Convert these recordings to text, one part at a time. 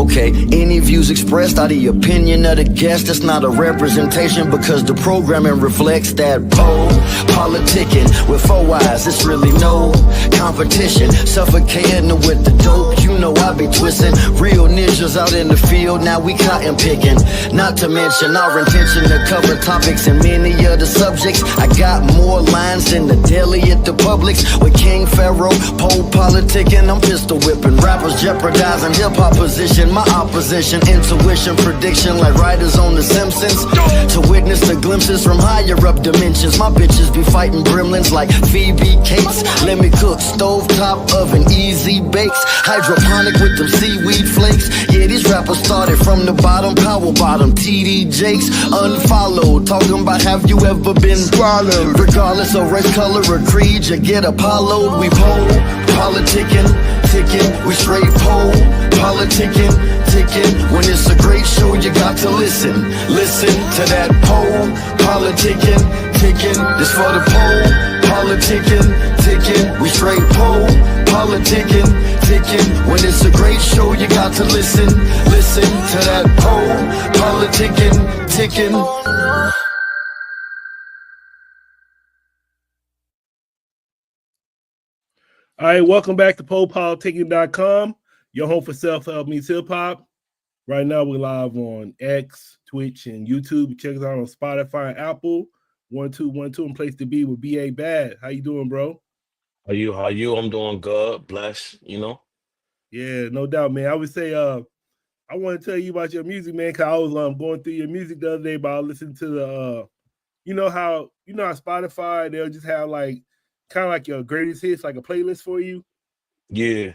Okay, any views expressed are the opinion of the guest. It's not a representation because the programming reflects that Politickin with 4 eyes. It's really no competition. Suffocating with the dope, you know I be twisting. Real ninjas out in the field, now we cotton picking. Not to mention our intention to cover topics and many of the subjects. I got more lines than the deli at the Publix. With King Pharaoh, PoPolitickin, I'm pistol whipping. Rappers jeopardizing hip-hop position. My opposition, intuition, prediction like writers on The Simpsons. To witness the glimpses from higher up dimensions. My bitches be fighting gremlins like Phoebe Cates. Let me cook, stove top oven, easy bakes. Hydroponic with them seaweed flakes. Yeah, these rappers started from the bottom, power bottom. TD Jakes, unfollowed. Talking about have you ever been swallowed? Regardless of race, color, or creed, you get Apollo'd. We politickin, tickin', we straight politickin, tickin'. When it's a great show, you got to listen. Listen to that politickin, tickin'. This for the politickin, tickin'. We straight politickin, tickin'. When it's a great show, you got to listen. Listen to that politickin, tickin'. All right, welcome back to PoPolitickin.com, your home for self-help meets hip-hop. Right now, we're live on X, Twitch, and YouTube. Check us out on Spotify and Apple. 1212 and place to be with B.A. Bad. How you doing, bro? How you? I'm doing good. Blessed, you know? Yeah, no doubt, man. I would say I want to tell you about your music, man, because I was going through your music the other day, but I listened to the, you know how Spotify, they'll just have like, kind of like your greatest hits, like a playlist for you. Yeah.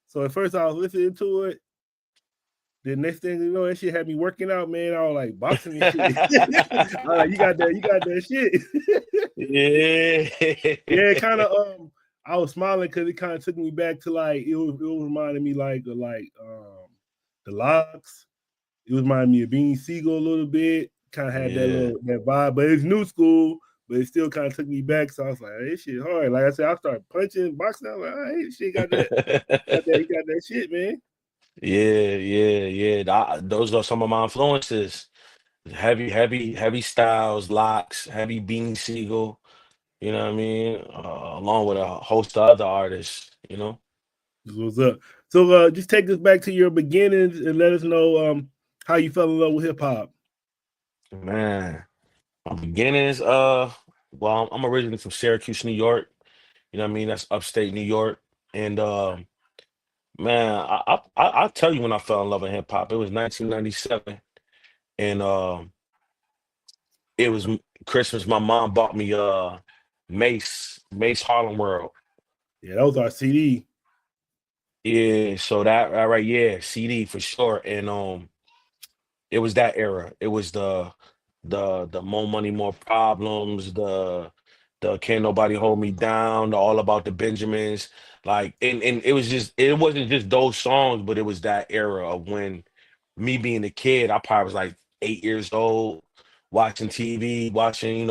So at first I was listening to it. The next thing you know, that shit had me working out, man. I was like boxing and shit. I was like, you got that shit. Yeah. Yeah, kind of. I was smiling because it kind of took me back to like it was reminding me like the Locks. It was reminding me of Beanie Siegel a little bit. Kind of had that vibe, but it's new school. But it still kind of took me back, so I was like, hey, "This shit hard." Like I said, I started punching, boxing. I was like, "Hey, this shit got that, he got that shit, man." Yeah. Those are some of my influences. Heavy Styles, Locks, heavy Beanie Siegel. You know what I mean? Along with a host of other artists. You know. What's up? So just take us back to your beginnings and let us know how you fell in love with hip hop. Man, my beginnings. Well, I'm originally from Syracuse, New York. You know what I mean? That's upstate New York. And man, I'll tell you when I fell in love with hip hop. It was 1997, and it was Christmas. My mom bought me Mace Harlem World. Yeah, that was our CD. Yeah, so that right, yeah, CD for sure. And it was that era. It was the More Money, More Problems, the Can't Nobody Hold Me Down, the All About the Benjamins. Like, and it wasn't just those songs, but it was that era of when me being a kid, I probably was like 8 years old, watching TV, watching,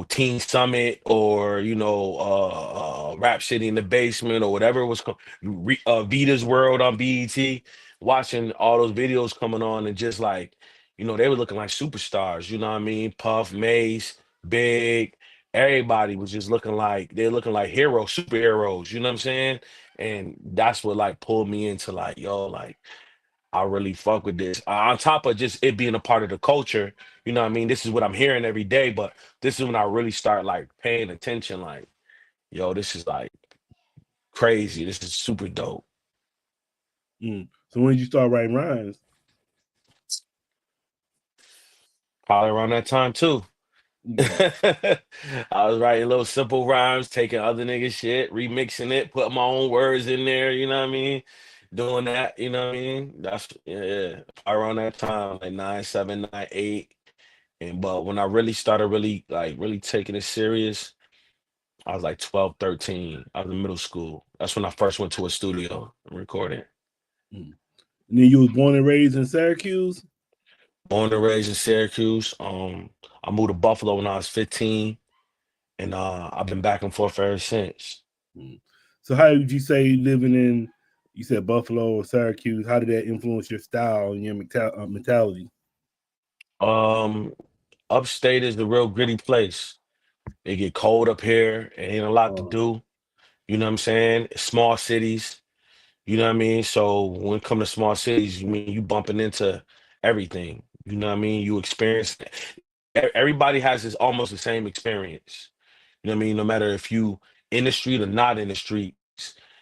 Teen Summit, or Rap City in the Basement, or whatever it was called, Vita's World on BET, watching all those videos coming on, and just like, they were looking like superstars, you know what I mean? Puff, Mace, Big, everybody was just looking like heroes, superheroes, you know what I'm saying? And that's what like pulled me into like, yo, like I really fuck with this. On top of just it being a part of the culture, you know what I mean? This is what I'm hearing every day, but this is when I really start like paying attention, like, yo, this is like crazy. This is super dope. So when did you start writing rhymes? Probably around that time too. I was writing little simple rhymes, taking other niggas shit, remixing it, putting my own words in there, you know what I mean? Doing that, you know what I mean? That's around that time, like 9, 7, 9, 8. But when I really started really taking it serious, I was like 12, 13. I was in middle school. That's when I first went to a studio and recorded. And then you was born and raised in Syracuse? Born and raised in Syracuse. I moved to Buffalo when I was 15, and I've been back and forth ever since. So how would you say living in You said Buffalo or Syracuse. How did that influence your style and your mentality? Upstate is the real gritty place. It get cold up here. It ain't a lot to Uh, do. You know what I'm saying? Small cities. You know what I mean? So when it come to small cities, you mean you bumping into everything. You know what I mean? You experience everybody has this almost the same experience. You know what I mean? No matter if you in the street or not in the streets,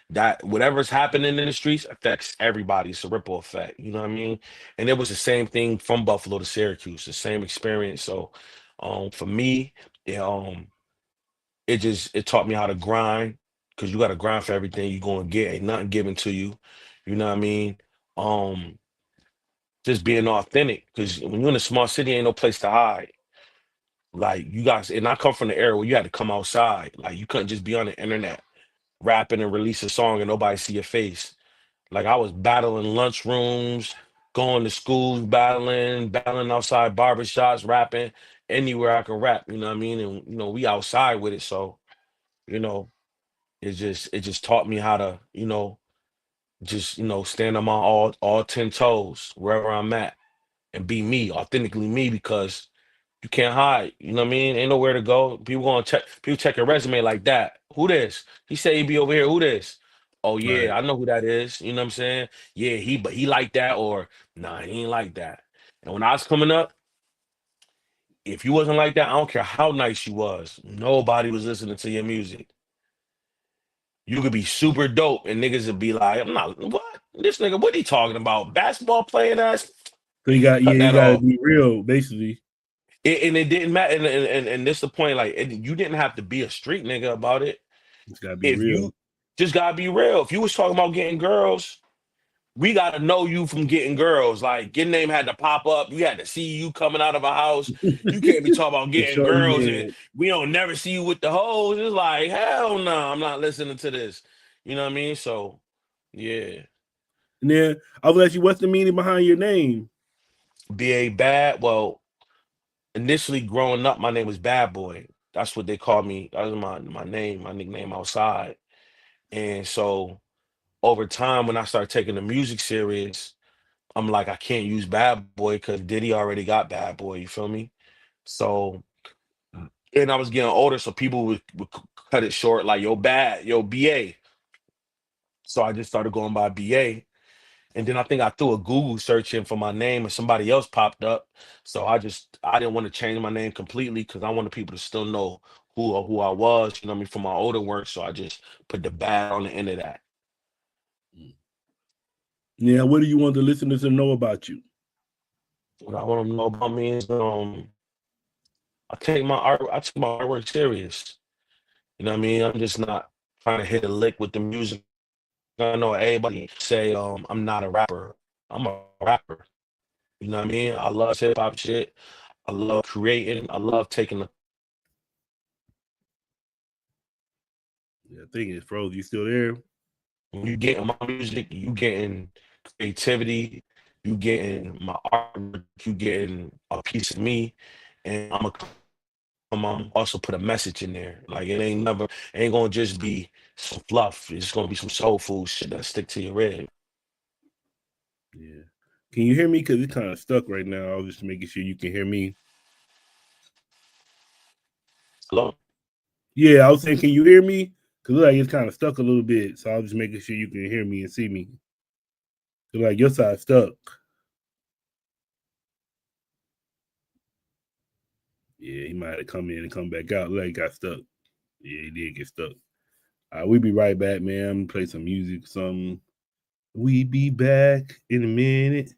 that whatever's happening in the streets affects everybody. It's a ripple effect. You know what I mean? And it was the same thing from Buffalo to Syracuse, the same experience. So for me, it, it taught me how to grind because you got to grind for everything you're going to get. Ain't nothing given to you. You know what I mean? Um, just being authentic because when you're in a small city, ain't no place to hide. Like you guys, and I come from the era where you had to come outside. Like you couldn't just be on the internet rapping and release a song and nobody see your face. Like I was battling lunchrooms, going to schools, battling outside barbershops, rapping anywhere I can rap. You know what I mean? And we outside with it, so you know it just taught me how to just stand on my all 10 toes wherever I'm at and be me, authentically me, because you can't hide. You know what I mean? Ain't nowhere to go. People check your resume like that. Who this? He say he be over here. Who this? Oh right. yeah, I know who that is. You know what I'm saying? Yeah, but he like that, or nah, he ain't like that. And when I was coming up, if you wasn't like that, I don't care how nice you was. Nobody was listening to your music. You could be super dope, and niggas would be like, "I'm not what this nigga. What he talking about? Basketball playing ass? So you Cut that got to off." be real, basically. And it didn't matter, and this the point. Like you didn't have to be a street nigga about it. It's got to be If real. you just gotta be real. If you was talking about getting girls, we gotta know you from getting girls. Like your name had to pop up. You had to see you coming out of a house. You can't be talking about For getting sure, girls and yeah. we don't never see you with the hoes. It's like hell no, I'm not listening to this. You know what I mean? So yeah. And then I was asking, what's the meaning behind your name? BA bad. Well, initially growing up, my name was Bad Boy. That's what they called me. That was my name, my nickname outside. And so over time, when I started taking the music serious, I'm like, I can't use Bad Boy because Diddy already got Bad Boy. You feel me? So, and I was getting older, so people would cut it short, like, yo, bad, yo, BA. So I just started going by BA. And then I think I threw a Google search in for my name and somebody else popped up. So I didn't want to change my name completely because I wanted people to still know who I was, you know what I mean, from my older work. So I just put the bad on the end of that. Yeah, what do you want the listeners to know about you? What I want them to know about me is I take my artwork serious. You know what I mean? I'm just not trying to hit a lick with the music. I know everybody say I'm not a rapper. I'm a rapper. You know what I mean? I love hip hop shit. I love creating. I love taking the Yeah, I think it's froze. You still there? when you getting my music, you getting creativity, you getting my art, you getting a piece of me, and I'm also put a message in there. Like it ain't gonna just be some fluff. It's gonna be some soulful shit that stick to your rib. Yeah. Can you hear me? Because it's kind of stuck right now. I was just making sure you can hear me. Hello? Yeah, I was saying, can you hear me? Because like it's kind of stuck a little bit. So I was just making sure you can hear me and see me. So like your side's stuck. Yeah, he might have come in and come back out. Like got stuck. Yeah, he did get stuck. We'll be right back, man. I'm gonna play some music, something. We be back in a minute.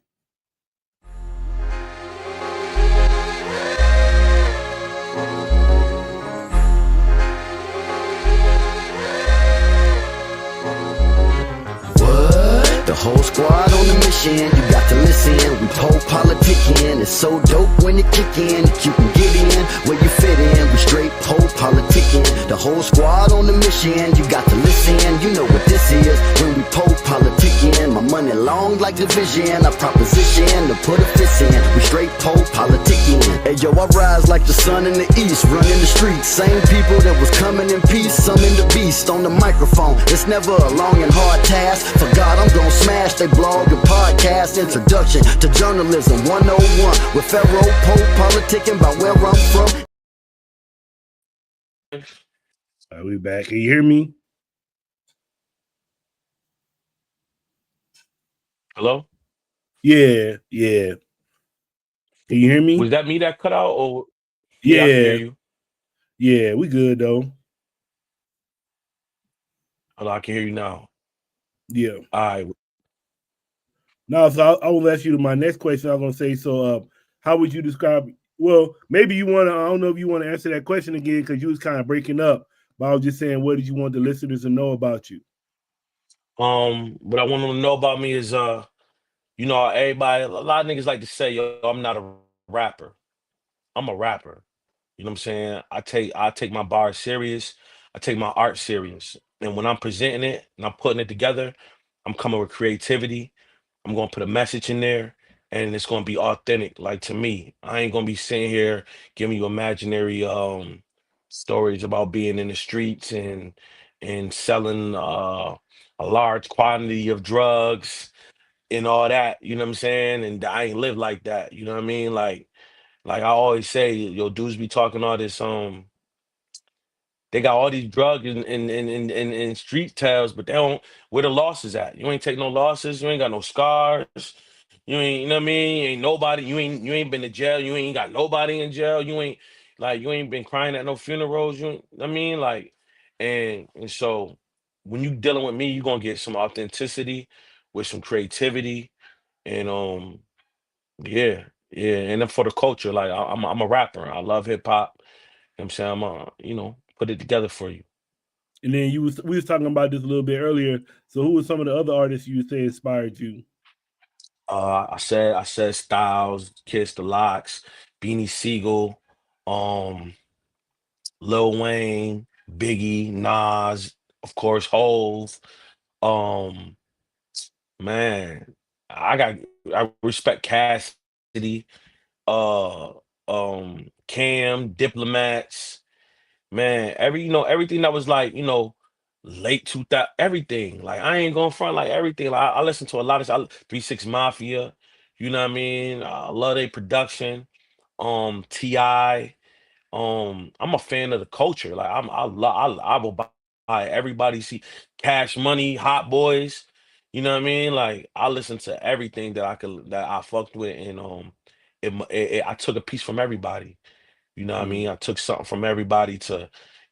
The whole squad on the mission, you got to listen. We PoPolitickin, it's so dope when it kick in. You can get in where you fit in. We straight PoPolitickin. The whole squad on the mission. You got to listen, you know what this is. When we PoPolitickin, my money long like the vision. I proposition to put a fist in. We straight PoPolitickin. Hey yo, I rise like the sun in the east, running the streets. Same people that was coming in peace, some in the beast on the microphone. It's never a long and hard task. For God, I'm gonna smash they blog and podcast. Introduction to journalism 101 with Pharaoh PoPolitickin about where I'm from. All right, we back. Can you hear me? Hello? Yeah. Can you hear me? Was that me that cut out? Or yeah, I can hear you. Yeah, we good though. Hello, I can hear you now. Yeah. All right. Now, so I will ask you my next question. I'm gonna say, so how would you describe? Well, maybe you want to. I don't know if you want to answer that question again because you was kind of breaking up. But I was just saying, what did you want the listeners to know about you? What I want them to know about me is you know, everybody, a lot of niggas like to say, yo, I'm not a rapper. I'm a rapper. You know what I'm saying? I take my bars serious. I take my art serious. And when I'm presenting it and I'm putting it together, I'm coming with creativity. I'm gonna put a message in there and it's gonna be authentic. Like to me, I ain't gonna be sitting here giving you imaginary stories about being in the streets and selling a large quantity of drugs and all that, you know what I'm saying? And I ain't live like that, you know what I mean? Like I always say, yo, dudes be talking all this they got all these drugs and street tales, but they don't where the losses at. You ain't take no losses, you ain't got no scars, you ain't, you know what I mean? You ain't nobody, you ain't been to jail, you ain't got nobody in jail, you ain't been crying at no funerals, you ain't, I mean, like, and so when you dealing with me, you're gonna get some authenticity with some creativity and yeah, yeah, and then for the culture, like I'm a rapper. I love hip hop. You know what I'm saying? you know, put it together for you. And then we was talking about this a little bit earlier. So who were some of the other artists you would say inspired you? I said Styles, Kiss the Locks, Beanie Siegel, um, Lil Wayne, Biggie, Nas, of course, Hove. Um, man, I respect Cassidy, uh, Cam, Diplomats. Man, everything that was like, late 2000, everything. Like I ain't going front like everything. Like I listen to a lot of 3 6 Mafia, you know what I mean? I love their production. Ti. I'm a fan of the culture. Like I will buy everybody see Cash Money, Hot Boys. You know what I mean? Like I listen to everything that I fucked with, and I took a piece from everybody. You know what I mean? I took something from everybody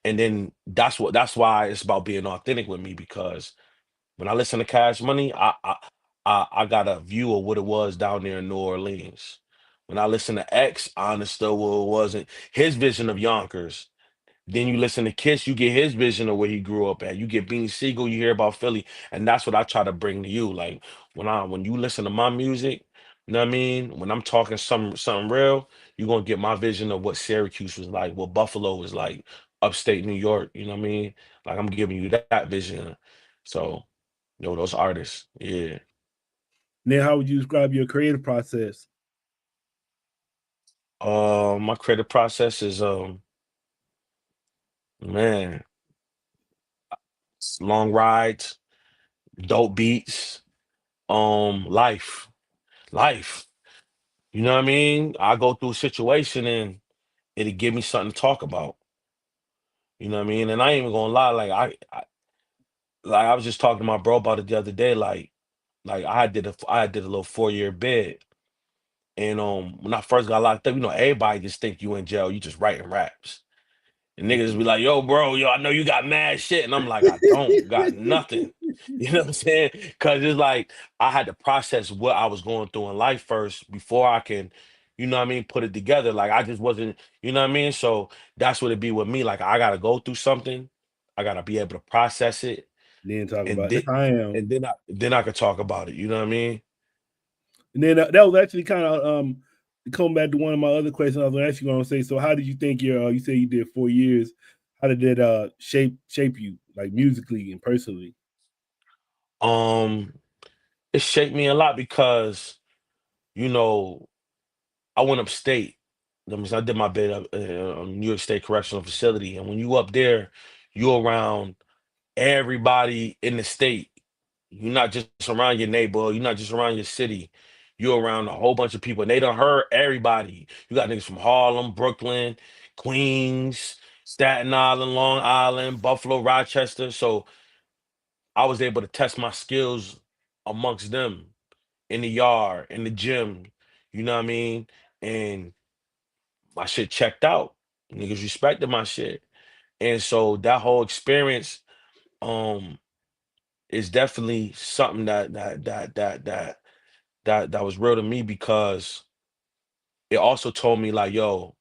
and then that's why it's about being authentic with me because when I listen to Cash Money, I got a view of what it was down there in New Orleans. When I listen to X, I understood what it wasn't his vision of Yonkers. Then you listen to Kiss, you get his vision of where he grew up at. You get Beanie Siegel, you hear about Philly, and that's what I try to bring to you. Like when you listen to my music, you know what I mean? When I'm talking something real, you're gonna get my vision of what Syracuse was like, what Buffalo was like, upstate New York. You know what I mean? Like I'm giving you that vision. So, those artists, yeah. And then how would you describe your creative process? My creative process is man, long rides, dope beats, life. Life. You know what I mean? I go through a situation and it'll give me something to talk about. You know what I mean? And I ain't even gonna lie, like I was just talking to my bro about it the other day. Like I did a little 4 year bid. And when I first got locked up, everybody just think you in jail, you just writing raps. And niggas be like, yo, I know you got mad shit. And I'm like, I don't got nothing. You know what I'm saying? Cause it's like I had to process what I was going through in life first before I can, what I mean, put it together. Like I just wasn't, you know what I mean? So that's what it be with me. Like I gotta go through something. I gotta be able to process it. Then talk And about then that's how I am. and then I could talk about it. You know what I mean? And then that was actually kind of to come back to one of my other questions, I was going to ask you. Going to say, so how did you think your? You say you did 4 years. How did that shape you, like musically and personally? Um, it shaped me a lot because you know I went upstate. That means I did my bid at New York State Correctional Facility, and when you up there, you around everybody in the state. You're not just around your neighborhood. You're not just around your city. You're around a whole bunch of people. And they done heard everybody. You got niggas from Harlem, Brooklyn, Queens, Staten Island, Long Island, Buffalo, Rochester. So I was able to test my skills amongst them in the yard, in the gym. You know what I mean? And my shit checked out. Niggas respected my shit. And so that whole experience, um, is definitely something that was real to me because it also told me like, yo,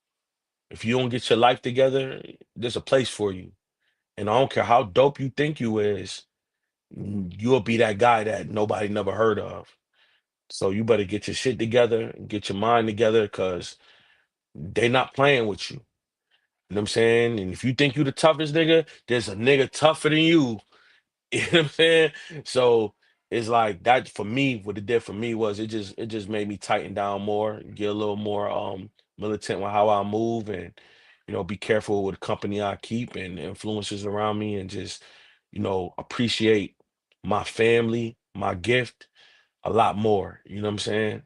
if you don't get your life together, there's a place for you. And I don't care how dope you think you is, you'll be that guy that nobody never heard of. So you better get your shit together and get your mind together because they not playing with you. You know what I'm saying? And if you think you the toughest nigga, there's a nigga tougher than you. You know what I'm saying? So it's like that for me, what it did for me was it just made me tighten down more, get a little more militant with how I move and be careful with the company I keep and the influences around me and just, appreciate my family, my gift a lot more. You know what I'm saying?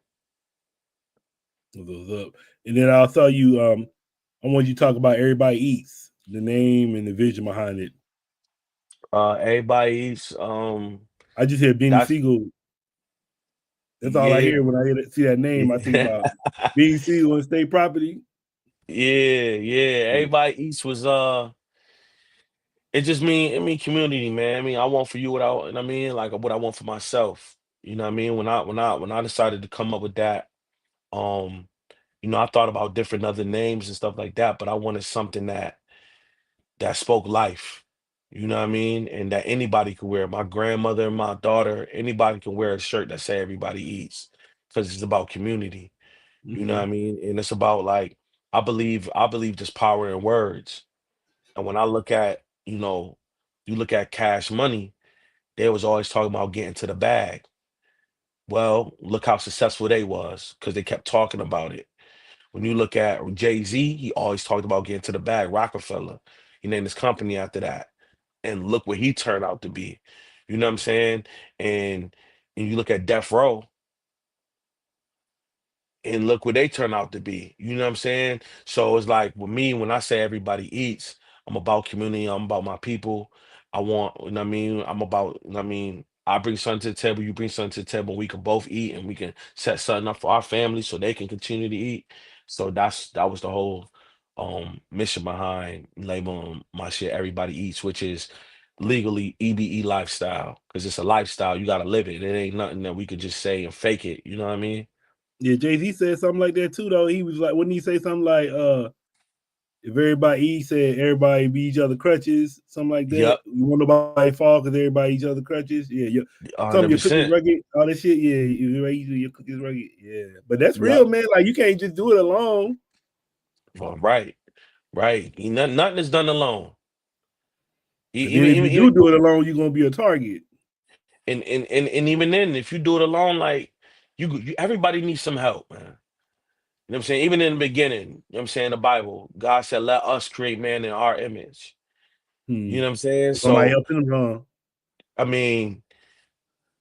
Those up. And then I saw you. I want you to talk about Everybody Eats, the name and the vision behind it. Everybody's I just hear Benny that's Siegel. That's all I yeah. hear when see that name. I think about Benny Siegel and state property. Yeah, yeah. Yeah. Everybody eats was it just mean community, man. I mean, I want for you what I mean, like what I want for myself. You know what I mean? When I decided to come up with that, um, I thought about different other names and stuff like that, but I wanted something that spoke life. You know what I mean? And that anybody could wear. My grandmother and my daughter, anybody can wear a shirt that say everybody eats. Because it's about community. You know what I Mm-hmm. mean? And it's about like I believe just power in words. And when I look at, you look at Cash Money, they was always talking about getting to the bag. Well, look how successful they was because they kept talking about it. When you look at Jay-Z, he always talked about getting to the bag. Rockefeller, he named his company after that. And look what he turned out to be. You know what I'm saying? And and you look at Death Row, and look what they turn out to be. You know what I'm saying? So it's like with me, when I say everybody eats, I'm about community, I'm about my people. I want, you know what I mean? I'm about, you know what I mean? I bring something to the table, you bring something to the table, we can both eat and we can set something up for our family so they can continue to eat. So that was the whole mission behind labeling my shit Everybody Eats, which is legally EBE lifestyle. Because it's a lifestyle, you gotta live it. It ain't nothing that we could just say and fake it. You know what I mean? Yeah, Jay-Z said something like that too, though. He was like, wouldn't he say something like, if everybody eats, said everybody be each other crutches, something like that. Yep. You want nobody fall because everybody each other crutches. Yeah, some of your cookies 100%. rugged, all that shit. Yeah, your cookies rugged. Yeah, but that's real, Yep. man. Like you can't just do it alone. Well, right. Right. Nothing is done alone. Because then if you Even do it alone, you're gonna be a target. and even then, if you do it alone, like everybody needs some help, man. You know what I'm saying? Even in the beginning, you know what I'm saying, the Bible, God said, let us create man in our image. You Hmm. know what I'm saying? Somebody So, helped them, huh? I mean,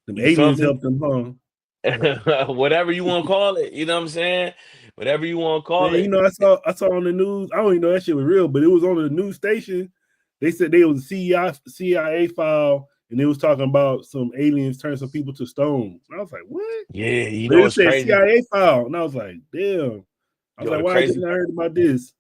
Them you feel aliens me? helped them, huh? Whatever you want to call it, you know what I'm saying? Whatever you want to Man, call you it. know, I saw on the news. I don't even know that shit was real, but it was on the news station. They said they was a CIA file, and they was talking about some aliens turn some people to stone. And I was like, what? Yeah, But it it's said crazy. CIA file, and I was like, damn. I was like, The why I just crazy not heard about this?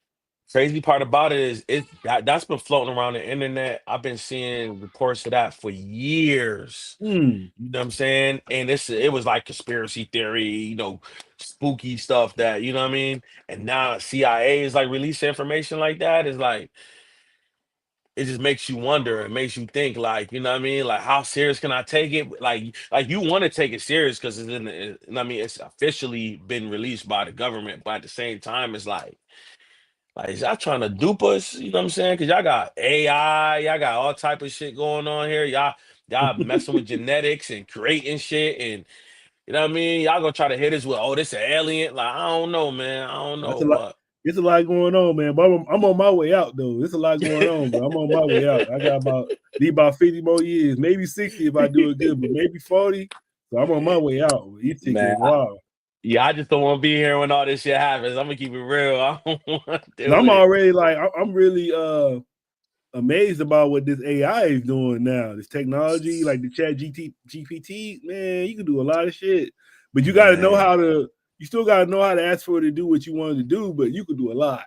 Crazy part about it is that's been floating around the internet. I've been seeing reports of that for years. Hmm. You know what I'm saying? And it was like conspiracy theory, spooky stuff that, you know what I mean? And now CIA is like releasing information like that. Is like it just makes you wonder. It makes you think, like, you know what I mean? Like, how serious can I take it? Like you want to take it serious because it's I mean, it's officially been released by the government, but at the same time, it's like, is y'all trying to dupe us? You know what I'm saying? Because y'all got AI, y'all got all type of shit going on here. Y'all messing with genetics and creating shit, and you know what I mean? Y'all gonna try to hit us with, oh, this an alien? Like, I don't know, man. I don't That's know, a lot. but It's a lot going on, man. But I'm on my way out though. It's a lot going on, but I'm on my way out. I got need about 50 more years, maybe 60 if I do it good, but maybe 40. So I'm on my way out. You think man, it's wild. yeah, I just don't want to be here when all this shit happens. I'm gonna keep it real. I don't want to And deal I'm with it. already like I'm really amazed about what this AI is doing now. This technology, like the GPT, man, you can do a lot of shit. But you gotta know Man, how to you still gotta know how to ask for it to do what you wanted to do, but you can do a lot.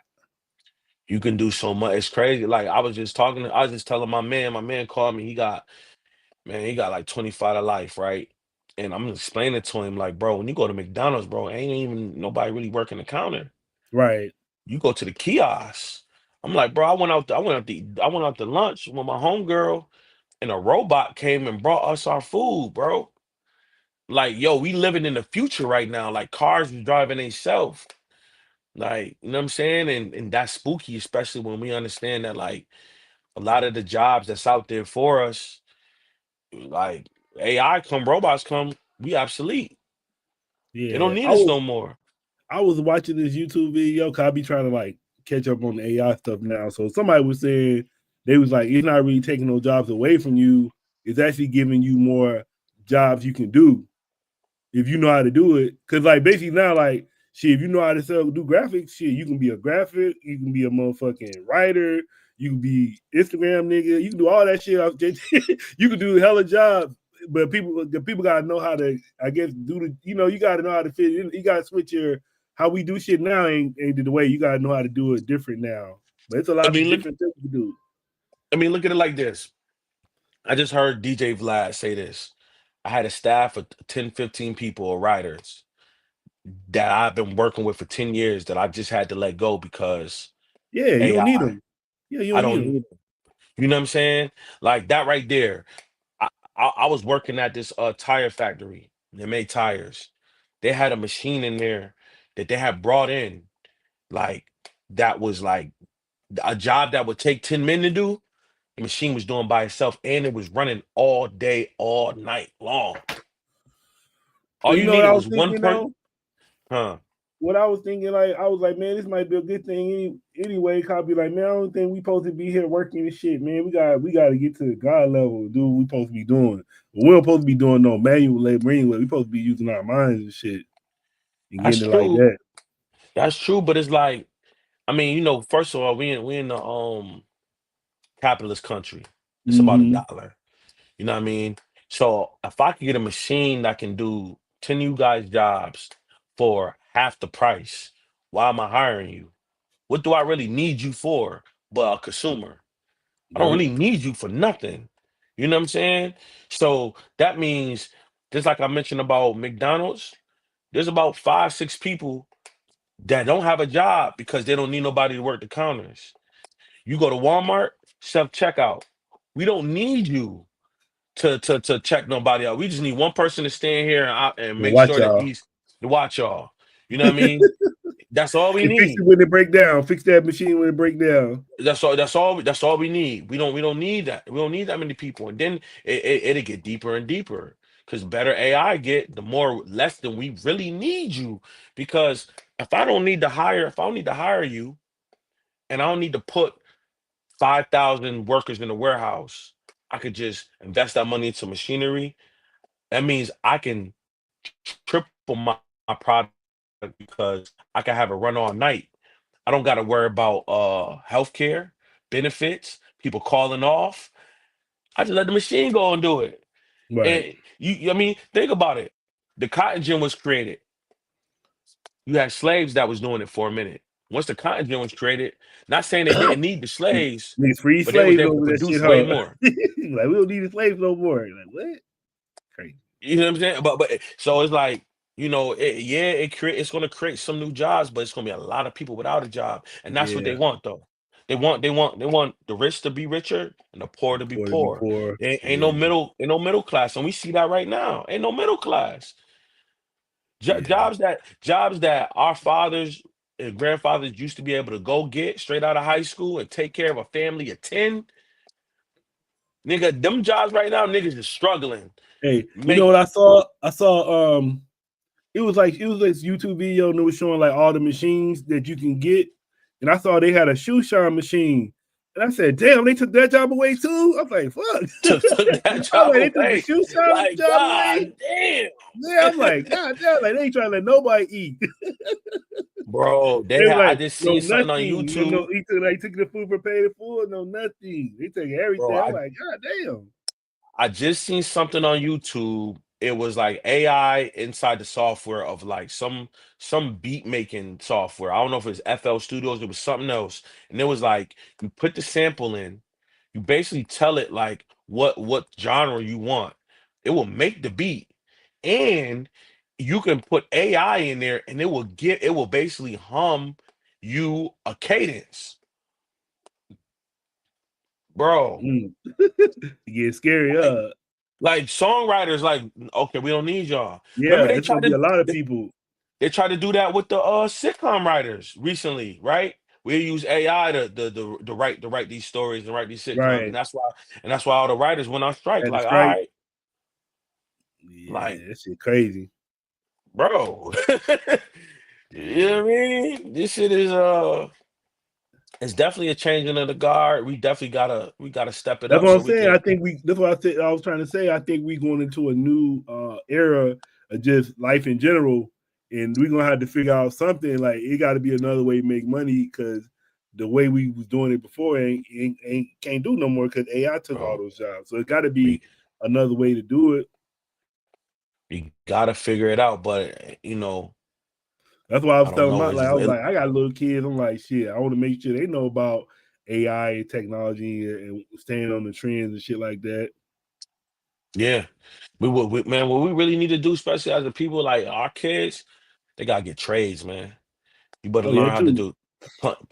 you can do so much. It's crazy. Like I was just telling my man called me. He got like 25 to life, right? And I'm explaining to him, like, bro, when you go to McDonald's, bro, ain't even nobody really working the counter. Right. You go to the kiosk. I'm like, bro, I went out to lunch with my homegirl, and a robot came and brought us our food, bro. Like, yo, we living in the future right now. Like cars is driving themselves. Like, you know what I'm saying? And that's spooky, especially when we understand that like a lot of the jobs that's out there for us, like AI come, robots come, we obsolete. They don't Yeah. need us no more. I was watching this YouTube video because I be trying to like catch up on the AI stuff now. So somebody was saying they was like, it's not really taking no jobs away from you. It's actually giving you more jobs you can do if you know how to do it. Cause like basically now, like shit, if you know how to do graphics, shit, you can be a graphic, you can be a motherfucking writer, you can be Instagram nigga, you can do all that shit. You can do hella jobs, but the people gotta know how to, I guess, do the, you gotta know how to fit in. You gotta switch your how we do shit now ain't the way. You gotta know how to do it different now. But it's a I lot of mean, look, different things to do. look at it like this. I just heard DJ Vlad say this. I had a staff of 10, 15 people or writers that I've been working with for 10 years that I just had to let go because Yeah, you don't need AI. them. Yeah, you I don't need don't them. need it. You know what I'm saying? Like that right there. I, I was working at this tire factory. They made tires. They had a machine in there that they had brought in, like that was like a job that would take 10 men to do. The machine was doing by itself, and it was running all day, all night long. But All you you know what needed I was was one thinking person, though? huh? What I was thinking, like, I was like, man, this might be a good thing anyway. Cause I'll be like, man, I don't think we supposed to be here working this shit, man. We got to get to the God level, do what we supposed to be doing. But we don't supposed to be doing no manual labor anyway. We supposed to be using our minds and shit and That's getting it like true. that. That's true. But it's like, I mean, first of all, we in the capitalist country. It's about a Mm-hmm. dollar. You know what I mean? So if I could get a machine that can do 10 you guys jobs for half the price, why am I hiring you? What do I really need you for but a consumer? I don't Yep. really need you for nothing. You know what I'm saying? So that means, just like I mentioned about McDonald's, there's about 5, 6 people that don't have a job because they don't need nobody to work the counters. You go to Walmart, self-checkout. We don't need you to check nobody out. We just need one person to stand here and Well, make watch sure that y'all. these to watch y'all. You know what I mean? That's all we And fix it need. when it break down. Fix that machine when it break down. That's all we need. We don't need that. We don't need that many people. And then it'll get deeper and deeper. Because better AI get, the more less than we really need you. Because if I don't need to hire you, and I don't need to put 5,000 workers in the warehouse, I could just invest that money into machinery. That means I can triple my product because I can have it run all night. I don't got to worry about healthcare, benefits, people calling off. I just let the machine go and do it. Right. And I mean, think about it. The cotton gin was created. You had slaves that was doing it for a minute. Once the cotton gin was created, not saying they didn't need the slaves, Niggas free but they was slaves able to over that shit, produce way huh? more. Like, we don't need the slaves no more. Like, what? Crazy. You know what I'm saying? But so it's like, it's going to create some new jobs, but it's going to be a lot of people without a job, and that's what they Yeah. want though. They want the rich to be richer and the poor to be Poor to be poor. poor. Ain't Yeah, no middle class, and we see that right now. Ain't no middle class. yeah. Jobs that our fathers and grandfathers used to be able to go get straight out of high school and take care of a family of 10. Nigga, them jobs right now, niggas is struggling. Hey, you know Make what I saw? I saw it was this YouTube video and it was showing like all the machines that you can get. And I saw they had a shoe shine machine. And I said, damn, they took that job away too. I was like, fuck. took that I was job like, they took the away. shoe shine Like, job away. God damn. Yeah, I'm like, God damn, like they ain't trying to let nobody eat. Bro, They I like, just no seen something on nothing. You know, YouTube. he took the food for paid for, no nothing. They took Bro, everything. I'm like, God damn. I just seen something on YouTube. It was like AI inside the software of like some beat making software. I don't know if it's FL Studios, it was something else. And it was like you put the sample in, you basically tell it like what genre you want. It will make the beat. And you can put AI in there and it will basically hum you a cadence. Bro. Mm. It gets scary, Like like songwriters, like, okay, we don't need y'all. Yeah, Remember it's gonna be a lot of people. they tried to do that with the sitcom writers recently, right? We use AI to write these stories and write these sitcoms, Right. and that's why all the writers went on strike. At the Like, all strike. right, like, Yeah, that shit crazy. bro, you Yeah. know what I mean? This shit is it's definitely a changing of the guard. We gotta step it That's up what I'm so we saying. can. I think that's what I was trying to say. I think we're going into a new era of just life in general. And we're gonna have to figure out something like it gotta be another way to make money because the way we was doing it before ain't can't do no more because AI took all Bro, those jobs. So it gotta be we another way to do it. we gotta figure it out. But you know, That's why I I was don't telling know. my It's like I just was like, I got little kids. I'm like, shit, I want to make sure they know about AI and technology and staying on the trends and shit like that. yeah. Man, what we really need to do, especially as the people like our kids, they gotta get trades, man. You better Oh yeah, learn how to too. do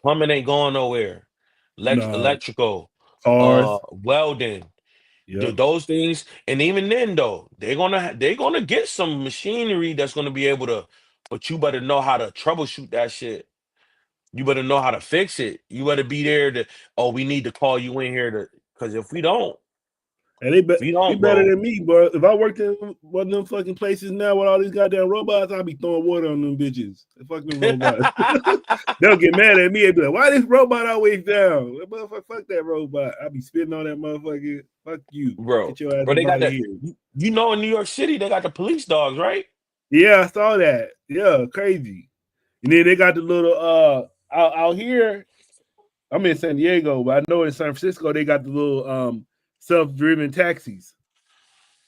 plumbing ain't going nowhere. Nah, Electrical, cars. welding, do Yep. those things. And even then though, they're gonna get some machinery that's gonna be able to, but you better know how to troubleshoot that shit. You better know how to fix it. You better be there to, oh, we need to call you in here to, because And if you he don't, better bro. than me, bro. If I worked in one of them fucking places now with all these goddamn robots, I'd be throwing water on them bitches. Fuck them robots. They'll get mad at me. They'll be like, why this robot always down? Like, motherfucker, fuck that robot. I'll be spitting on that motherfucker. Fuck you. Bro, Get your ass bro, up they got out of that. here. You know, in New York City, they got the police dogs, right? Yeah, I saw that. Yeah, crazy. And then they got the little out here. I'm in San Diego, but I know in San Francisco they got the little self-driven taxis.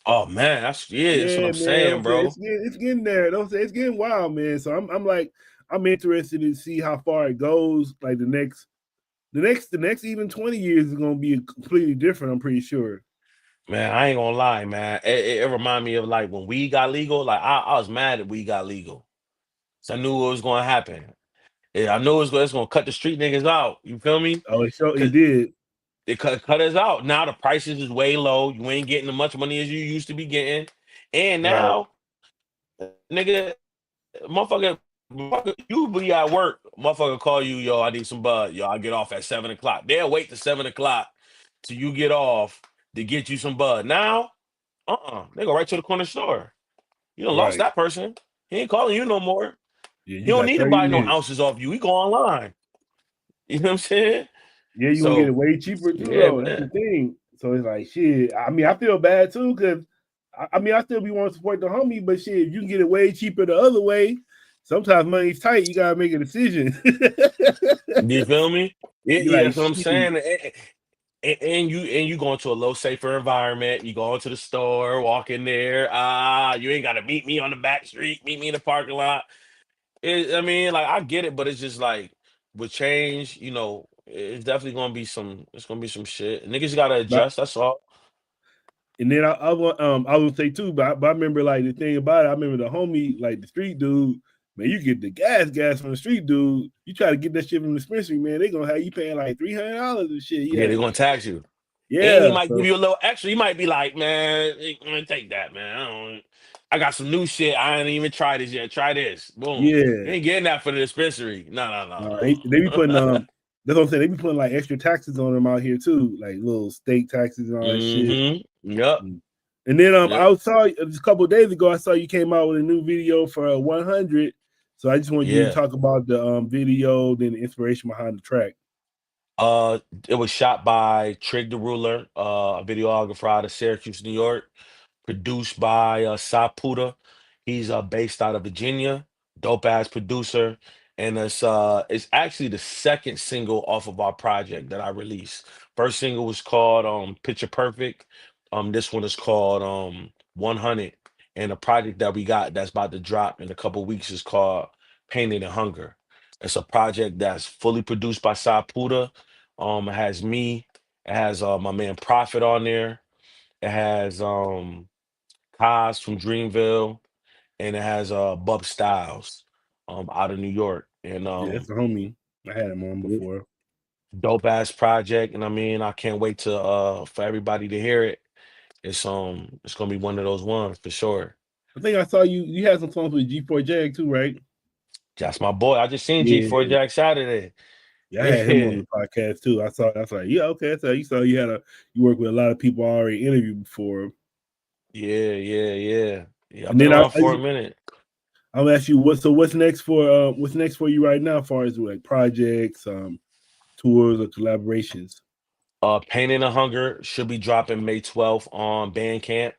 Oh man, that's what Yeah, I'm man. saying, Don't say bro. it's getting there. Don't say it's getting wild, man. So I'm like I'm interested to see how far it goes. Like the next even 20 years is gonna be completely different, I'm pretty sure. Man, I ain't gonna lie, man. It remind me of like when weed got legal. Like I was mad that weed got legal. So I knew what was gonna happen. Yeah, I knew it's gonna cut the street niggas out. You feel me? Oh, it Cause did. it cut us out. Now the prices is way low. You ain't getting as much money as you used to be getting. And Right, now, nigga, motherfucker, you be at work, motherfucker call you, yo, I need some bud. Yo, I get off at 7 o'clock. They'll wait to 7 o'clock till you get off to get you some bud. Now, they go right to the corner store. You done lost right. that person. He ain't calling you no more. Yeah, He you don't got need to 30 buy no minutes. ounces off you. He go online. You know what I'm saying? Yeah, you're gonna get it So, way cheaper too, yeah, though. That's the man. thing. So it's like shit. I mean, I feel bad too, because I mean I still be wanting to support the homie, but shit, if you can get it way cheaper the other way, sometimes money's tight, you gotta make a decision. You feel me? Yeah, You yeah, like that's what I'm shit. saying. And you go into a low safer environment. You go into the store, walk in there. You ain't gotta meet me on the back street, meet me in the parking lot. I mean, like I get it, but it's just like with change, it's definitely gonna be it's gonna be some shit. Niggas gotta But adjust, that's all. and then I would say too, but I remember like the thing about it, I remember the homie, like the street dude, Man, you get the gas from the street, dude. You try to get that shit from the dispensary, man. They gonna have you paying like $300 and shit. Yeah, Yeah, they're gonna tax you. And he yeah. might give So you a little extra. You might be like, man, take that, man. I got some new shit. I ain't even tried this yet. Try this. Boom. You yeah, ain't getting that for the dispensary. No, no, no, they be putting no. That's what I'm saying. They be putting like extra taxes on them out here too, like little state taxes and all that shit. Yep. Mm. And then Yep. I saw just a couple of days ago. I saw you came out with a new video for 100. So I just want you to Yeah. talk about the video, then the inspiration behind the track. It was shot by Trig the Ruler, a videographer out of Syracuse, New York. Produced by Saputa. He's based out of Virginia. Dope ass producer, and it's actually the second single off of our project that I released. First single was called Picture Perfect. This one is called 100, and the project that we got that's about to drop in a couple weeks is called Painted and Hunger. It's a project that's fully produced by Saputa. It has me. It has my man Prophet on there. It has Kaz from Dreamville, and it has Bub Styles out of New York. And Yeah, that's a homie. I had him on yeah, before. dope ass project. And I mean, I can't wait to for everybody to hear it. It's gonna be one of those ones for sure. I think I saw you. You had some songs with G4 Jag too, right? That's my boy. I just seen G4 Yeah, Jack Saturday. yeah. I had him on Yeah, the podcast too. I saw. I was like, yeah, okay. So you saw you work with a lot of people I already interviewed before. yeah. Yeah, I've And been then around for a minute. I'll ask you what's next for you right now, as far as like projects, tours or collaborations. Pain and a Hunger should be dropping May 12th on Bandcamp.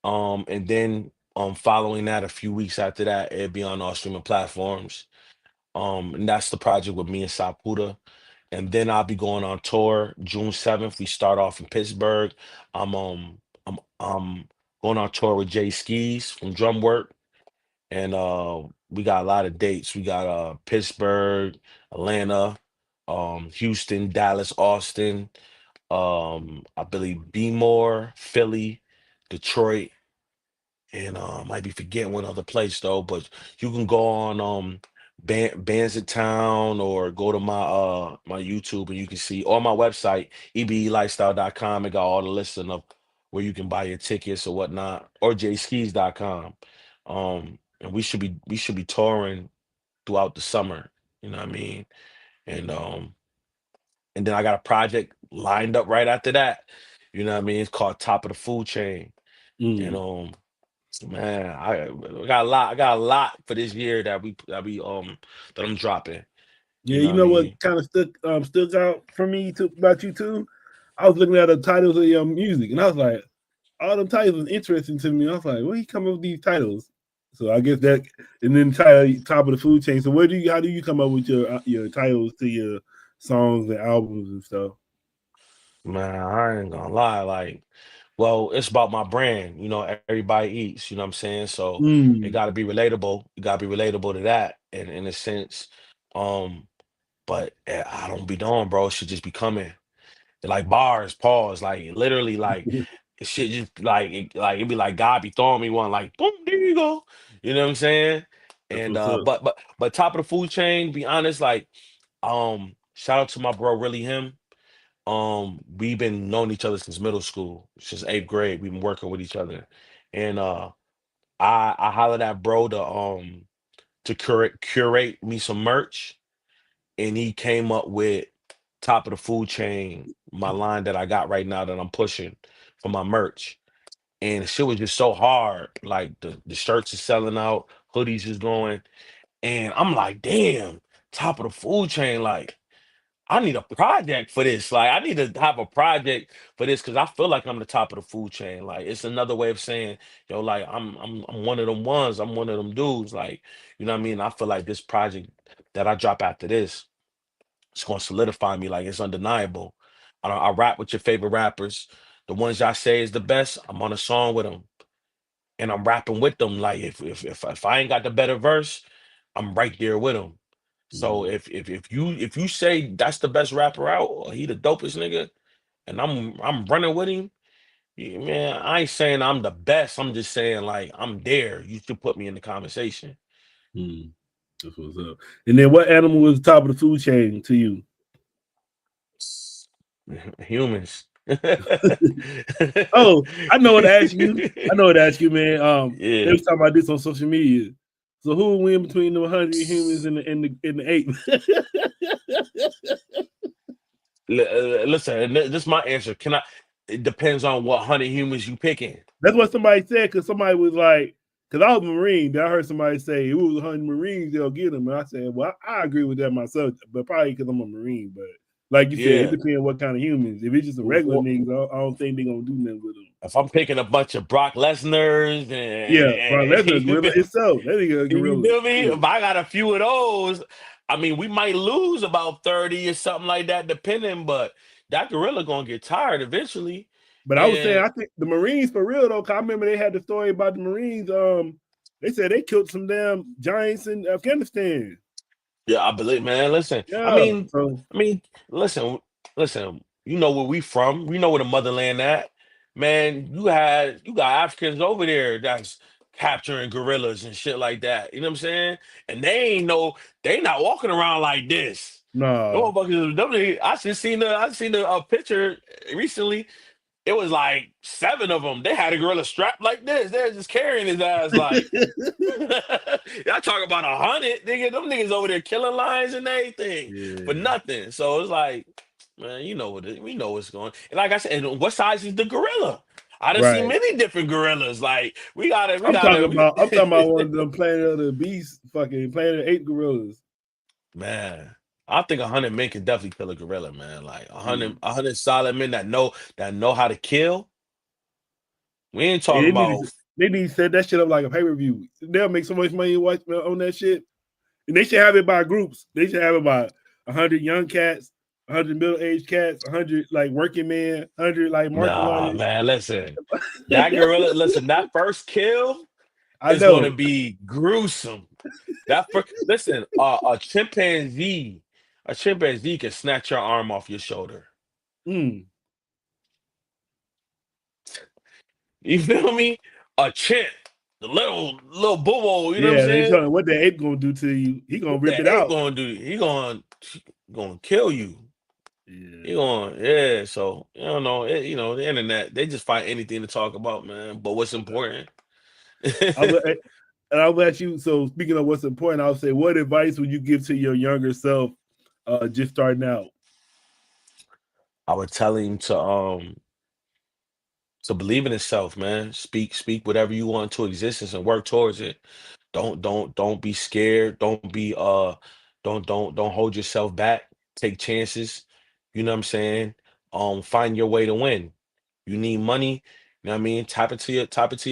And then following that, a few weeks after that, it'll be on all streaming platforms. And that's the project with me and Saputa. And then I'll be going on tour June 7th. We start off in Pittsburgh. I'm going on tour with Jay Skis from Drumwork. And we got a lot of dates. We got Pittsburgh, Atlanta, Houston, Dallas, Austin, I believe Bmore, Philly, Detroit, and might be forgetting one other place though. But you can go on Bands of Town or go to my YouTube and you can see, or my website ebelifestyle.com. It got all the listing of where you can buy your tickets or whatnot, or jskis.com. And we should be touring throughout the summer, you know what I mean? And then I got a project lined up right after that, you know what I mean? It's called Top of the Food Chain. And Mm. man, I got a lot. I got a lot for this year that I'm dropping. Yeah, You know you what I know what mean? kind of stuck out for me about you too. I was looking at the titles of your music, and I was like, all them titles was interesting to me. I was like, where you come up with these titles? So I guess that, and then title Top of the Food Chain. So how do you come up with your titles to your songs and albums and stuff? Man, I ain't gonna lie. Like, well, it's about my brand. Everybody eats. You know what I'm saying? So it Mm. got to be relatable. You got to be relatable to that, in a sense. Um, but I don't be doing, bro. It should just be coming. Like bars, pause, like literally, like it shit just like it'd be like God be throwing me one, like boom, there you go. You know what I'm saying? That's And what's up. but top of the food chain, to be honest, like shout out to my bro, really him. We've been knowing each other since middle school, since eighth grade. We've been working with each other, and I hollered at bro to curate me some merch, and he came up with top of the food chain, my line that I got right now that I'm pushing for my merch. And shit was just so hard. Like the shirts are selling out, hoodies is going. And I'm like, damn, top of the food chain. Like, I need a project for this. Like, I need to have a project for this because I feel like I'm the top of the food chain. Like, it's another way of saying, yo, like I'm one of them ones. I'm one of them dudes. Like, you know what I mean? I feel like this project that I drop after this, it's gonna solidify me. Like it's undeniable. I rap with your favorite rappers. The ones y'all say is the best, I'm on a song with them, and I'm rapping with them. Like if I ain't got the better verse, I'm right there with them. So Mm. if you say that's the best rapper out, or he the dopest nigga, and I'm running with him, yeah, man, I ain't saying I'm the best. I'm just saying like I'm there. You should put me in the conversation. That's what's up. And then what animal was top of the food chain to you? Humans. Oh, I know what to ask you. I know what to ask you, man. They Yeah. was talking about this on social media. So who will win between the 100 humans and the ape? Listen, this is my answer. Can I? It depends on what 100 humans you picking. That's what somebody said, because somebody was like, because I was a Marine, then I heard somebody say, it was 100 Marines, they'll get them. And I said, well, I agree with that myself, but probably because I'm a Marine. But like you said, it Yeah. depends what kind of humans. If it's just a regular niggas, I don't think they're going to do nothing with them. If I'm picking a bunch of Brock Lesnar's Yeah, Brock Lesnar, gorilla itself. That nigga a you gorilla. feel me? Yeah. If I got a few of those, I mean, we might lose about 30 or something like that, depending. But that gorilla gonna get tired eventually. But I was saying, And I think the Marines for real though, cause I remember they had the story about the Marines. They said they killed some damn giants in Afghanistan. yeah, I believe, man. Listen, Yeah. So I mean, listen. You know where we from? We know where the motherland at, man. You got Africans over there that's capturing gorillas and shit like that. You know what I'm saying? And they not walking around like this. Them nah. motherfuckers, I seen a picture recently. It was like 7 of them. They had a gorilla strapped like this. They're just carrying his ass like. I talk about 100. Nigga, them niggas over there killing lions and everything for Yeah. nothing. So it's like, man, we know what's going. And like I said, and what size is the gorilla? I done seen Right. many different gorillas. Like we I'm talking about one of we, them Planet of the Beast, fucking Planet of the Ape gorillas. man. I think 100 men can definitely kill a gorilla, man. Like Mm. 100 solid men that know how to kill. We ain't Yeah, talking about. they need to set that shit up like a pay-per-view. They'll make so much money on that shit. And they should have it by groups. They should have it by 100 young cats, 100 middle-aged cats, 100 like working men, 100 like martial Nah, artists. man, listen. That gorilla, listen, that first kill I is going to know. be gruesome. Listen, a chimpanzee can snatch your arm off your shoulder. Mm. You feel me? A chimp, the little boo, you know what I'm Yeah, they saying? telling what the ape gonna do to you. He gonna What rip it the ape out. going to do? He going to kill you. He Yeah. going, yeah. So you don't know, the internet, they just find anything to talk about, man. But what's important? I'll ask you. So speaking of what's important, I'll say, what advice would you give to your younger self, just starting out? I would tell him to believe in himself, man. Speak whatever you want to existence and work towards it. Don't be scared. Don't hold yourself back. Take chances. You know what I'm saying? Find your way to win. You need money. You know what I mean? Tap into your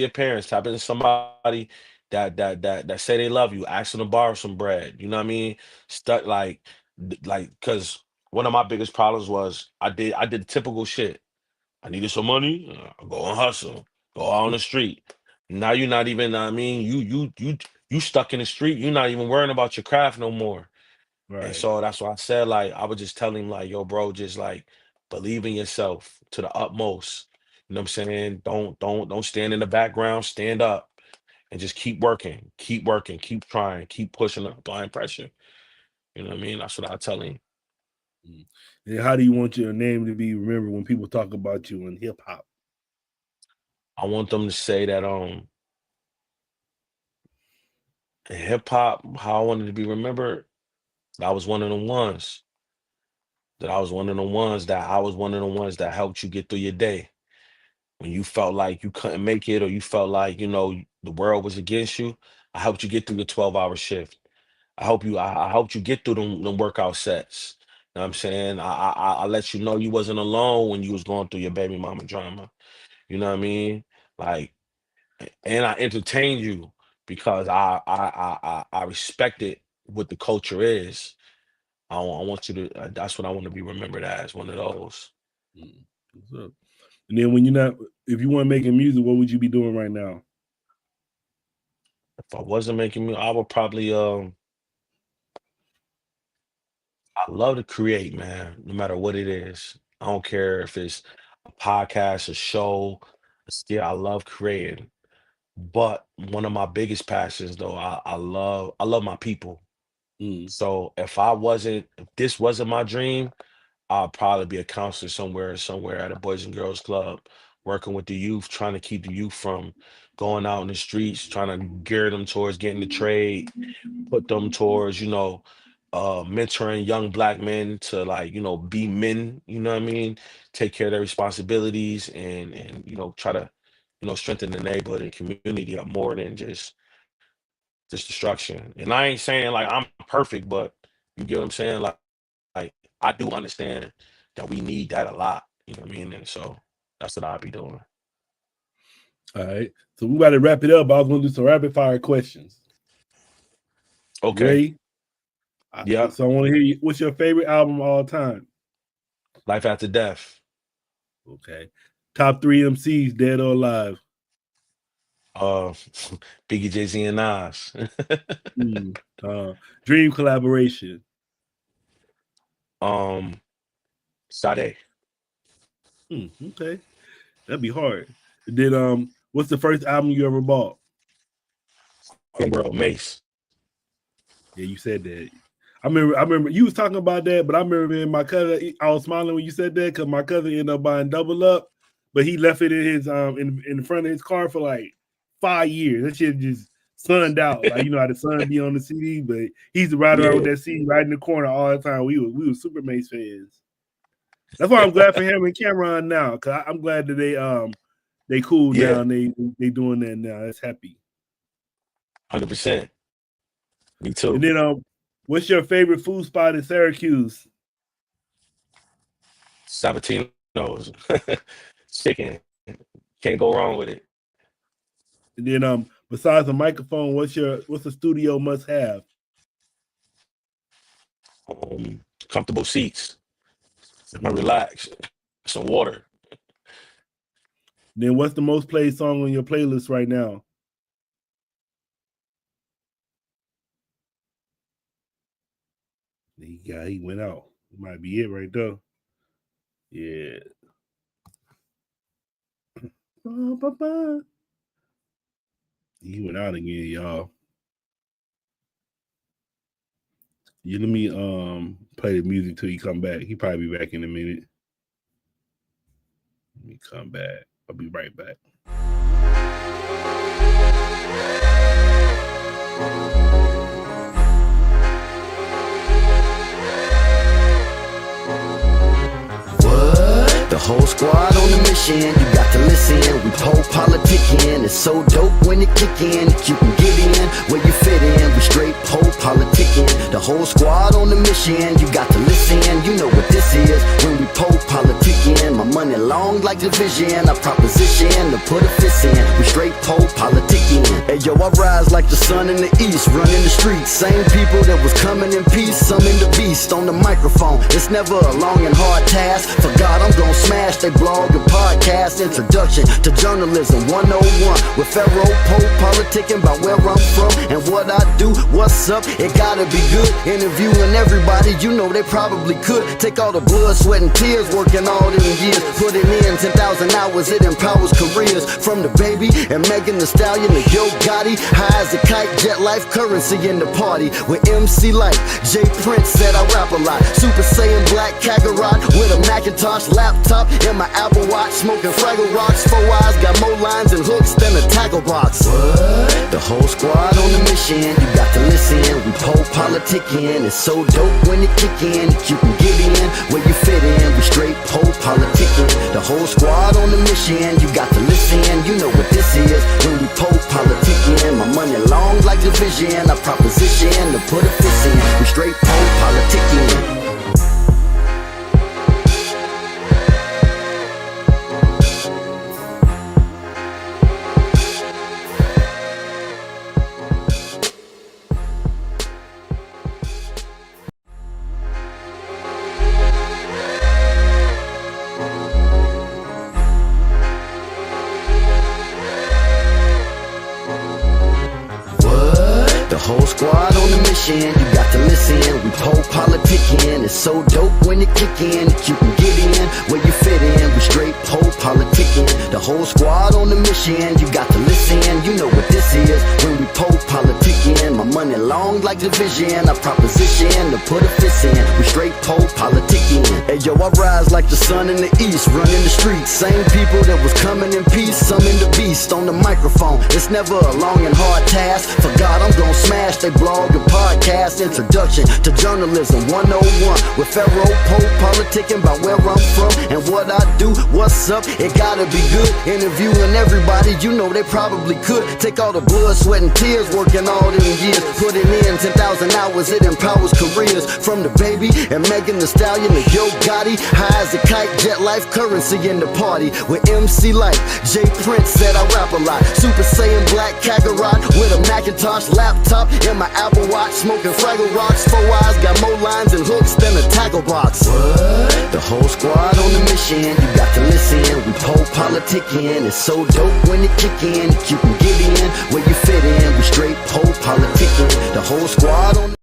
parents. Tap into somebody that say they love you. Ask them to borrow some bread. You know what I mean? Stuck like because one of my biggest problems was I did typical shit. I needed some money. Go and hustle. Go out on the street. Now you're not even. I mean, you stuck in the street. You're not even worrying about your craft no more. And Right. so that's why I said, like, I would just tell him, like, yo, bro, just like believe in yourself to the utmost. You know what I'm saying? Don't stand in the background. Stand up and just keep working, keep trying, keep pushing, applying pressure. You know what I mean? That's what I tell him. Mm. And how do you want your name to be remembered when people talk about you in hip hop? I want them to say that hip hop, how I wanted to be remembered, that I was one of the ones. That I was one of the ones that I was one of the ones that helped you get through your day. When you felt like you couldn't make it or you felt like, the world was against you, I helped you get through the 12-hour shift. I helped you get through them workout sets. You know what I'm saying? I let you know you wasn't alone when you was going through your baby mama drama. You know what I mean? Like, and I entertained you because I respected what the culture is. I want you to. That's what I want to be remembered as. One of those. Mm. What's up? And then when you're not, if you weren't making music, what would you be doing right now? If I wasn't making music, I would probably. I love to create, man. No matter what it is, I don't care if it's a podcast, a show, a skill. I love creating, But one of my biggest passions, though, I love my people. Mm. So if this wasn't my dream, I'll probably be a counselor somewhere at a Boys and Girls Club, working with the youth, trying to keep the youth from going out in the streets, trying to gear them towards getting the trade, put them towards, mentoring young black men to, like, be men, you know what I mean? Take care of their responsibilities, and try to, strengthen the neighborhood and community up more than just destruction. And I ain't saying like I'm perfect, but you get what I'm saying? Like I do understand that we need that a lot. You know what I mean? And so that's what I'll be doing. All right. So we about to wrap it up. I was gonna do some rapid fire questions. Okay. Ready? Yeah. So I want to hear you. What's your favorite album of all time? Life After Death. Okay. Top 3 MCs, dead or alive? Biggie, Jay-Z, and Nas. Dream collaboration. Sade. Okay. That'd be hard. Then what's the first album you ever bought? Bro, Mace. Yeah, you said that. I remember you was talking about that, but I remember my cousin, I was smiling when you said that because my cousin ended up buying Double Up, but he left it in his in the front of his car for like 5 years. That shit just sunned out. Like, you know how the sun be on the CD, but he's riding around with that CD right in the corner all the time. We were Super Mace fans. That's why I'm glad for him and Cameron now, because I'm glad that they cool now and they doing that now. That's happy. 100%. Me too. And then what's your favorite food spot in Syracuse? Sabatino's. Chicken. Can't go wrong with it. And then besides the microphone, what's the studio must have? Comfortable seats. Relax. Some water. Then what's the most played song on your playlist right now? He went out. Might be it right there. Yeah. He went out again, y'all. Let me play the music till he come back. He probably be back in a minute. Let me come back. I'll be right back. The whole squad on the mission, you got to listen. We PoPolitickin, it's so dope when it kick in. You can get in where you fit in. We straight PoPolitickin. The whole squad on the mission, you got to listen. You know what this is when we PoPolitickin. My money long like division, I proposition to put a fist in. We straight PoPolitickin. Hey yo, I rise like the sun in the east, running the streets. Same people that was coming in peace, some in the beast on the microphone. It's never a long and hard task. For God, I'm gonna smash they blog and podcast. Introduction to journalism 101 with Pharaoh PoPolitickin, about where I'm from and what I do. What's up? It gotta be good. Interviewing everybody, you know they probably could. Take all the blood, sweat, and tears, working all them years. Put it in 10,000 hours, it empowers careers. From the baby and Megan Thee Stallion to Yo Gotti. High as a kite, jet life currency in the party. With MC Light, J Prince said I rap a lot. Super Saiyan Black Kakarot with a Macintosh laptop in my Apple Watch, smoking Fraggle Rocks. 4 eyes, got more lines and hooks than a tackle box. What? The whole squad on the mission, you got to listen. We PoPolitickin, it's so dope when it kick in. You can get in where you fit in. We straight PoPolitickin. The whole squad on the mission, you got to listen. You know what this is when we PoPolitickin. My money long like division, I proposition to put a fist in. We straight PoPolitickin. Whole squad on the mission, you got to listen. We PoPolitickin, it's so dope when it kick in. You can get in where you fit in. We straight PoPolitickin. The whole squad on the mission, you got to listen. You know what this is when we PoPolitickin. My money long like division. I proposition to put a fist in. We straight PoPolitickin. Hey yo, I rise like the sun in the east, running the streets. Same people that was coming in peace, some in the beast on the microphone. It's never a long and hard task. For God, I'm gon' smash they blog and podcast. Introduction to journalism 101 with Pharaoh PoPolitickin, about where I'm from and what I do. What's up? It gotta be good. Interviewing everybody, you know they probably could. Take all the blood, sweat, and tears, working all them years. Put it in 10,000 hours, it empowers careers. From the baby and Megan Thee Stallion to Yo Gotti. High as a kite, jet life, currency in the party. With MC Light, J Prince said I rap a lot. Super Saiyan Black Kakarot with a Macintosh laptop in my Apple Watch. Smoking Fraggle Rocks, 4 eyes, got more lines and hooks than a tackle box. What? The whole squad on the mission, you got to listen. We PoPolitickin. It's so dope when it kick in. You can get in where you fit in. We straight PoPolitickin. The whole squad on